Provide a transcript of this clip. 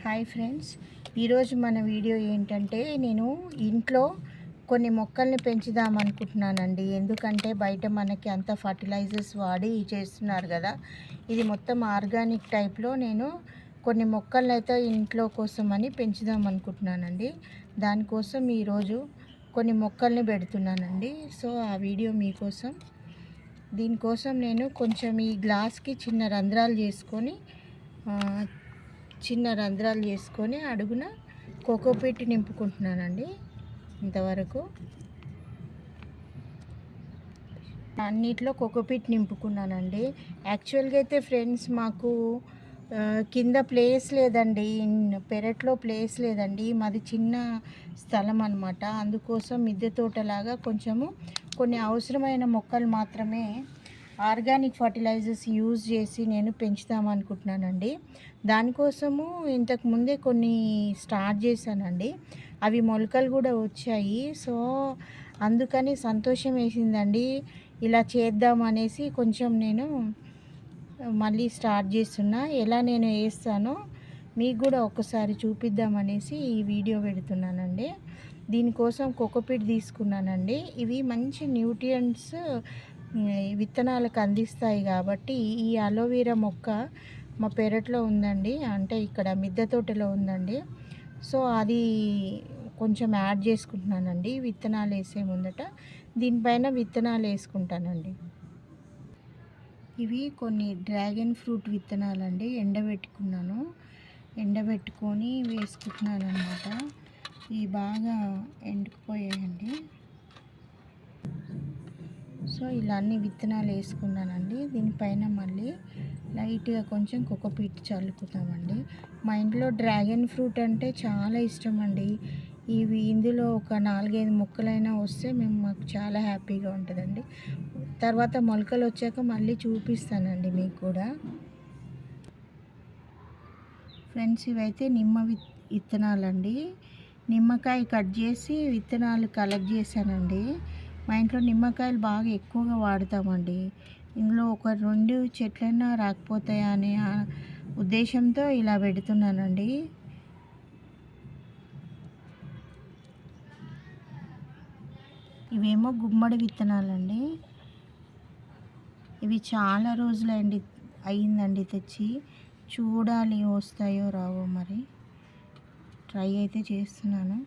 Hi friends, ఈరోజు మన video ఏంటంటే నేను ఇంట్లో కొన్ని మొక్కల్ని పెంచుదాం అనుకుంటున్నానండి. ఎందుకంటే బయట మనకి అంత ఫర్టిలైజర్స్ వాడి చేస్తున్నారు కదా. ఇది మొత్తం ఆర్గానిక్ టైప్లో నేను కొన్ని మొక్కలను అయితే ఇంట్లో కోసం అని పెంచుదాం అనుకుంటున్నానండి. దానికోసం ఈరోజు కొన్ని మొక్కల్ని పెడుతున్నానండి. సో ఆ వీడియో మీకోసం. దీనికోసం నేను కొంచెం ఈ గ్లాస్కి చిన్న రంధ్రాలు చేసుకొని అడుగున కోకోపీట్ నింపుకుంటున్నానండి. ఇంతవరకు అన్నిట్లో కోకోపీట్ నింపుకున్నానండి. యాక్చువల్గా అయితే ఫ్రెండ్స్ మాకు కింద ప్లేస్ లేదండి, పెరట్లో ప్లేస్ లేదండి. మాది చిన్న స్థలం అన్నమాట. అందుకోసం మిద్దె తోటలాగా కొన్ని అవసరమైన మొక్కలు మాత్రమే ఆర్గానిక్ ఫర్టిలైజర్స్ యూజ్ చేసి నేను పెంచుదామనుకుంటున్నానండి. దానికోసము ఇంతకుముందే కొన్ని స్టార్ట్ చేశానండి. అవి మొలకలు కూడా వచ్చాయి. సో అందుకని సంతోషం వేసిందండి. ఇలా చేద్దామనేసి కొంచెం నేను మళ్ళీ స్టార్ట్ చేస్తున్నా. ఎలా నేను వేస్తానో మీకు కూడా ఒకసారి చూపిద్దామనేసి ఈ వీడియో పెడుతున్నానండి. దీనికోసం కోకోపీట్ తీసుకున్నానండి. ఇవి మంచి న్యూట్రియంట్స్ విత్తనాలకు అందిస్తాయి కాబట్టి ఈ అలోవెరా మొక్క మా పెరట్లో ఉందండి, అంటే ఇక్కడ మిద్దె తోటలో ఉందండి. సో అది కొంచెం యాడ్ చేసుకుంటున్నానండి విత్తనాలు వేసే ముందట. దీనిపైన విత్తనాలు వేసుకుంటానండి. ఇవి కొన్ని డ్రాగన్ ఫ్రూట్ విత్తనాలండి. ఎండబెట్టుకొని వేసుకుంటున్నాను అన్నమాట. ఇవి బాగా ఎండుకుపోయాయండి. సో ఇలా అన్ని విత్తనాలు వేసుకున్నానండి. దీనిపైన మళ్ళీ లైట్గా కొంచెం కోకోపీట్ చల్లుకుంటామండి. మా ఇంట్లో డ్రాగన్ ఫ్రూట్ అంటే చాలా ఇష్టం అండి. ఇందులో ఒక 4-5 మొక్కలైనా వస్తే మాకు చాలా హ్యాపీగా ఉంటుందండి. తర్వాత మొలకలు వచ్చాక మళ్ళీ చూపిస్తానండి మీకు కూడా. ఫ్రెండ్స్, ఇవైతే విత్తనాలండి. నిమ్మకాయ కట్ చేసి విత్తనాలు కలెక్ట్ చేశానండి. మా ఇంట్లో నిమ్మకాయలు బాగా ఎక్కువగా వాడతామండి. ఇందులో ఒక 2 చెట్లైనా రాకపోతాయా అనే ఉద్దేశంతో ఇలా పెడుతున్నానండి. ఇవేమో గుమ్మడి విత్తనాలండి. ఇవి చాలా అయిందండి తెచ్చి. చూడాలి వస్తాయో రావో, మరి ట్రై అయితే చేస్తున్నాను.